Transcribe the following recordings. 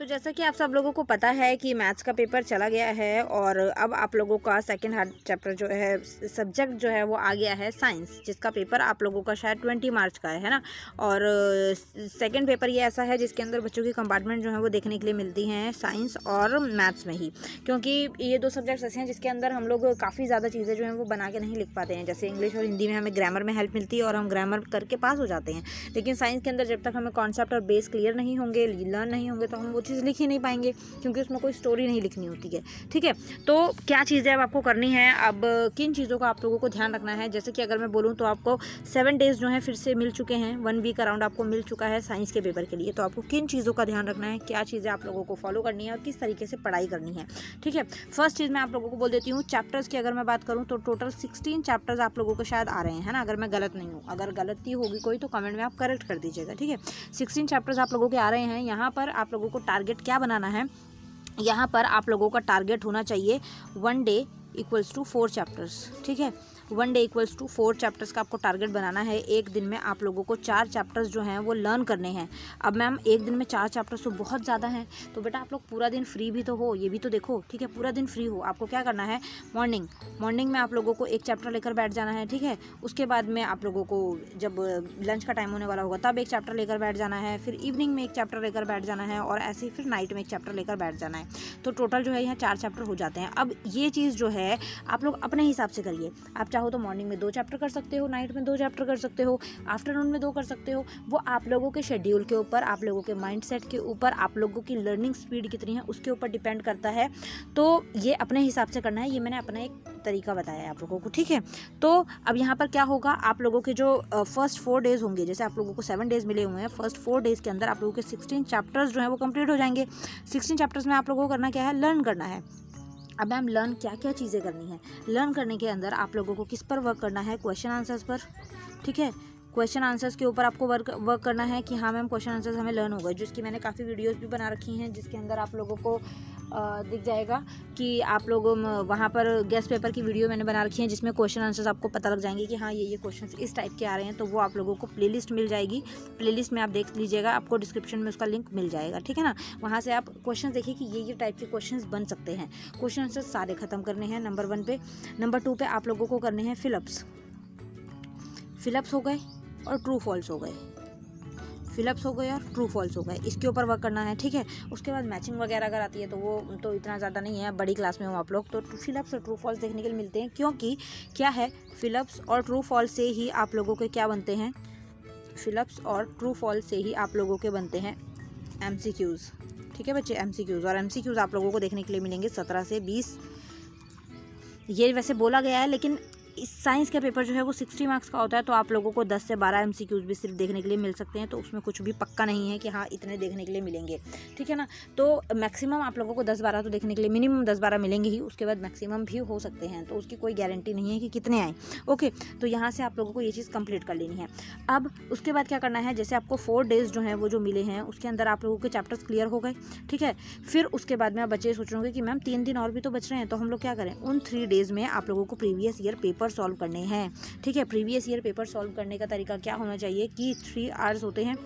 तो जैसा कि आप सब लोगों को पता है कि मैथ्स का पेपर चला गया है और अब आप लोगों का सेकंड हार्ड चैप्टर जो है, सब्जेक्ट जो है वो आ गया है साइंस, जिसका पेपर आप लोगों का शायद 20 मार्च का है ना। और सेकंड पेपर ये ऐसा है जिसके अंदर बच्चों की कंपार्टमेंट जो है वो देखने के लिए मिलती हैं साइंस और मैथ्स में ही, क्योंकि ये दो सब्जेक्ट्स ऐसे हैं जिसके अंदर हम लोग काफ़ी ज़्यादा चीज़ें जो हैं वो बना के नहीं लिख पाते हैं। जैसे इंग्लिश और हिंदी में हमें ग्रामर में हेल्प मिलती है और हम ग्रामर करके पास हो जाते हैं, लेकिन साइंस के अंदर जब तक हमें कॉन्सेप्ट और बेस क्लियर नहीं होंगे, लर्न नहीं होंगे, तो हम वो चीज़ लिख ही नहीं पाएंगे, क्योंकि उसमें कोई स्टोरी नहीं लिखनी होती है। ठीक है, तो क्या चीज़ें अब आपको करनी है, अब किन चीज़ों का आप लोगों को ध्यान रखना है। जैसे कि अगर मैं बोलूँ तो आपको 7 डेज़ जो है फिर से मिल चुके हैं, 1 वीक अराउंड आपको मिल चुका है साइंस के पेपर के लिए। तो आपको किन चीज़ों का ध्यान रखना है, क्या चीज़ें आप लोगों को फॉलो करनी है और किस तरीके से पढ़ाई करनी है। ठीक है, फर्स्ट चीज़ मैं आप लोगों को बोल देती हूँ, चैप्टर्स की अगर मैं बात करूँ तो टोटल 16 चैप्टर्स आप लोगों को शायद आ रहे हैं, है ना। अगर मैं गलत नहीं हूँ, अगर गलती होगी कोई तो कमेंट में आप करेक्ट कर दीजिएगा। ठीक है, 16 चैप्टर्स आप लोगों के आ रहे हैं। यहाँ पर आप लोगों को टारगेट क्या बनाना है, यहाँ पर आप लोगों का टारगेट होना चाहिए 1 डे इक्वल्स टू 4 चैप्टर्स। ठीक है, 1 डे इक्वल्स टू 4 चैप्टर्स का आपको टारगेट बनाना है। एक दिन में आप लोगों को 4 चैप्टर्स जो हैं वो लर्न करने हैं। अब मैम एक दिन में 4 चैप्टर्स तो बहुत ज़्यादा हैं, तो बेटा आप लोग पूरा दिन फ्री भी तो हो, ये भी तो देखो। ठीक है, पूरा दिन फ्री हो, आपको क्या करना है, मॉर्निंग में आप लोगों को एक चैप्टर लेकर बैठ जाना है। ठीक है, उसके बाद में आप लोगों को जब लंच का टाइम होने वाला होगा तब एक चैप्टर लेकर बैठ जाना है, फिर इवनिंग में एक चैप्टर लेकर बैठ जाना है, और ऐसे ही फिर नाइट में एक चैप्टर लेकर बैठ जाना है। तो टोटल जो है यहाँ 4 चैप्टर हो जाते हैं। अब ये चीज़ जो है आप लोग अपने हिसाब से करिए। आप चाहो तो मॉर्निंग में 2 चैप्टर कर सकते हो, नाइट में 2 चैप्टर कर सकते हो, आफ्टरनून में 2 कर सकते हो। वो आप लोगों के शेड्यूल के ऊपर, आप लोगों के माइंडसेट के ऊपर, आप लोगों की लर्निंग स्पीड कितनी है उसके ऊपर डिपेंड करता है। तो ये अपने हिसाब से करना है, ये मैंने अपना एक तरीका बताया है आप लोगों को। ठीक है, तो अब यहाँ पर क्या होगा, आप लोगों के जो फर्स्ट 4 डेज़ होंगे, जैसे आप लोगों को 7 डेज़ मिले हुए हैं, फर्स्ट 4 डेज़ के अंदर आप लोगों के 16 चैप्टर्स जो हैं वो कंप्लीट हो जाएंगे। 16 चैप्टर्स में आप लोगों को करना क्या है, लर्न करना है। अब मैम लर्न क्या क्या चीज़ें करनी है, लर्न करने के अंदर आप लोगों को किस पर वर्क करना है, क्वेश्चन आंसर्स पर। ठीक है, क्वेश्चन आंसर्स के ऊपर आपको वर्क करना है कि हाँ मैम क्वेश्चन आंसर्स हमें लर्न हो गए, जिसकी मैंने काफ़ी वीडियोस भी बना रखी हैं, जिसके अंदर आप लोगों को दिख जाएगा कि आप लोग वहाँ पर गेस्ट पेपर की वीडियो मैंने बना रखी है, जिसमें क्वेश्चन आंसर्स आपको पता लग जाएंगे कि हाँ ये क्वेश्चंस इस टाइप के आ रहे हैं। तो वो आप लोगों को प्लेलिस्ट मिल जाएगी, प्लेलिस्ट में आप देख लीजिएगा, आपको डिस्क्रिप्शन में उसका लिंक मिल जाएगा। ठीक है ना, वहाँ से आप क्वेश्चन देखिए कि ये टाइप के क्वेश्चन बन सकते हैं। क्वेश्चन आंसर्स सारे ख़त्म करने हैं नंबर 1 पे। नंबर 2 पे आप लोगों को करने हैं फिलअप्स हो गए और ट्रू फॉल्स हो गए, फिलअप्स हो गए और ट्रू फॉल्स हो गए, इसके ऊपर वर्क करना है। ठीक है, उसके बाद मैचिंग वगैरह अगर आती है तो वो तो इतना ज़्यादा नहीं है, बड़ी क्लास में हो आप लोग, तो फिलअप्स और ट्रू फॉल्स देखने के लिए मिलते हैं। क्योंकि क्या है, फिलअप्स और ट्रू फॉल्स से ही आप लोगों के क्या बनते हैं, फिलअप्स और ट्रू फॉल्स से ही आप लोगों के बनते हैं MCQs। ठीक है बच्चे, MCQs, और MCQs आप लोगों को देखने के लिए मिलेंगे 17 से 20। ये वैसे बोला गया है, लेकिन इस साइंस का पेपर जो है वो 60 मार्क्स का होता है, तो आप लोगों को 10 से 12 MCQs भी सिर्फ देखने के लिए मिल सकते हैं। तो उसमें कुछ भी पक्का नहीं है कि हाँ इतने देखने के लिए मिलेंगे। ठीक है ना, तो मैक्सिमम आप लोगों को 10-12 तो देखने के लिए, मिनिमम 10-12 मिलेंगे ही, उसके बाद मैक्सिमम भी हो सकते हैं, तो उसकी कोई गारंटी नहीं है कि कितने आए। ओके, तो यहाँ से आप लोगों को ये चीज़ कंप्लीट कर लेनी है। अब उसके बाद क्या करना है, जैसे आपको 4 डेज़ जो हैं वो जो मिले हैं उसके अंदर आप लोगों के चैप्टर्स क्लियर हो गए। ठीक है, फिर उसके बाद में आप बच्चे सोच रहे होंगे कि मैम 3 दिन और भी तो बच रहे हैं, तो हम लोग क्या करें, उन 3 डेज़ में आप लोगों को प्रीवियस ईयर पेपर सॉल्व करने हैं। ठीक है, प्रीवियस ईयर पेपर सॉल्व करने का तरीका क्या होना चाहिए कि 3 आवर्स होते हैं,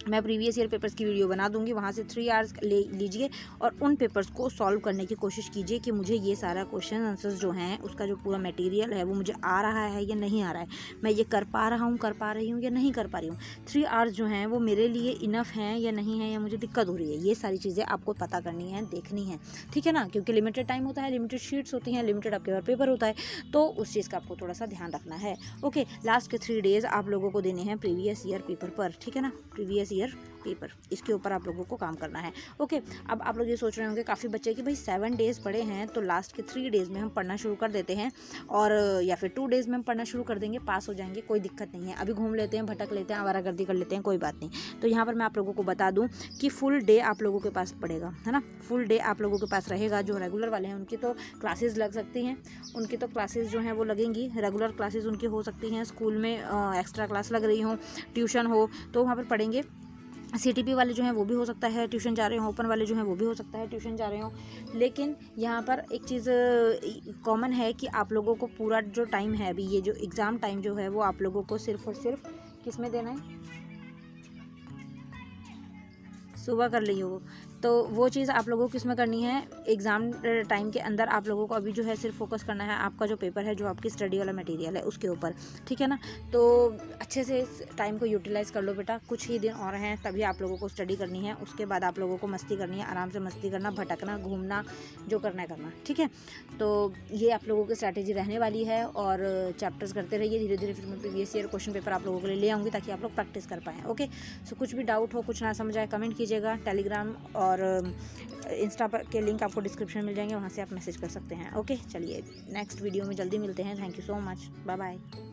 मैं प्रीवियस ईयर पेपर्स की वीडियो बना दूंगी, वहाँ से 3 आवर्स ले लीजिए और उन पेपर्स को सॉल्व करने की कोशिश कीजिए कि मुझे ये सारा क्वेश्चन आंसर्स जो हैं उसका जो पूरा मटेरियल है वो मुझे आ रहा है या नहीं आ रहा है, मैं ये कर पा रही हूँ या नहीं कर पा रही हूँ, 3 आवर्स जो हैं वो मेरे लिए इनफ हैं या नहीं है, या मुझे दिक्कत हो रही है। ये सारी चीज़ें आपको पता करनी है, देखनी है। ठीक है ना, क्योंकि लिमिटेड टाइम होता है, लिमिटेड शीट्स होती हैं, लिमिटेड आपके पास पेपर होता है, तो उस चीज़ का आपको थोड़ा सा ध्यान रखना है। ओके, लास्ट के 3 डेज़ आप लोगों को देने हैं प्रीवियस ईयर पेपर पर। ठीक है ना, प्रीवियस ईयर पेपर, इसके ऊपर आप लोगों को काम करना है। ओके, अब आप लोग ये सोच रहे होंगे काफ़ी बच्चे कि भाई 7 डेज़ पढ़े हैं तो लास्ट के 3 डेज़ में हम पढ़ना शुरू कर देते हैं, और या फिर 2 डेज़ में हम पढ़ना शुरू कर देंगे, पास हो जाएंगे, कोई दिक्कत नहीं है, अभी घूम लेते हैं, भटक लेते हैं, आवारागर्दी कर लेते हैं, कोई बात नहीं। तो यहाँ पर मैं आप लोगों को बता दूँ कि फुल डे आप लोगों के पास पड़ेगा, है ना, फुल डे आप लोगों के पास रहेगा। जो रेगुलर वाले हैं उनकी तो क्लासेस लग सकती हैं, उनकी तो क्लासेस जो हैं वो लगेंगी, रेगुलर क्लासेस उनकी हो सकती हैं, स्कूल में एक्स्ट्रा क्लास लग रही हो, ट्यूशन हो तो वहाँ पर पढ़ेंगे। CTP वाले जो हैं वो भी हो सकता है ट्यूशन जा रहे हो, ओपन वाले जो हैं वो भी हो सकता है ट्यूशन जा रहे हो। लेकिन यहाँ पर एक चीज़ कॉमन है कि आप लोगों को पूरा जो टाइम है अभी, ये जो एग्ज़ाम टाइम जो है वो आप लोगों को सिर्फ और सिर्फ किस में देना है, सुबह कर ली हो, तो वो चीज़ आप लोगों को इसमें करनी है। एग्ज़ाम टाइम के अंदर आप लोगों को अभी जो है सिर्फ फोकस करना है आपका जो पेपर है, जो आपकी स्टडी वाला मटेरियल है उसके ऊपर, ठीक है ना। तो अच्छे से इस टाइम को यूटिलाइज़ कर लो बेटा, कुछ ही दिन और हैं तभी आप लोगों को स्टडी करनी है। उसके बाद आप लोगों को मस्ती करनी है, आराम से मस्ती करना, भटकना, घूमना, जो करना है करना, ठीक है। तो ये आप लोगों की स्ट्रैटेजी रहने वाली है और चैप्टर्स करते रहिए धीरे धीरे। फिर मैं प्रीवियस ईयर क्वेश्चन पेपर आप लोगों के लिए ले आऊँगी ताकि आप लोग प्रैक्टिस कर पाएँ। ओके, सो कुछ भी डाउट हो, कुछ ना समझ आए, कमेंट कीजिएगा। टेलीग्राम और इंस्टा पर के लिंक आपको डिस्क्रिप्शन में मिल जाएंगे, वहाँ से आप मैसेज कर सकते हैं। ओके, चलिए नेक्स्ट वीडियो में जल्दी मिलते हैं। Thank you so much, bye bye.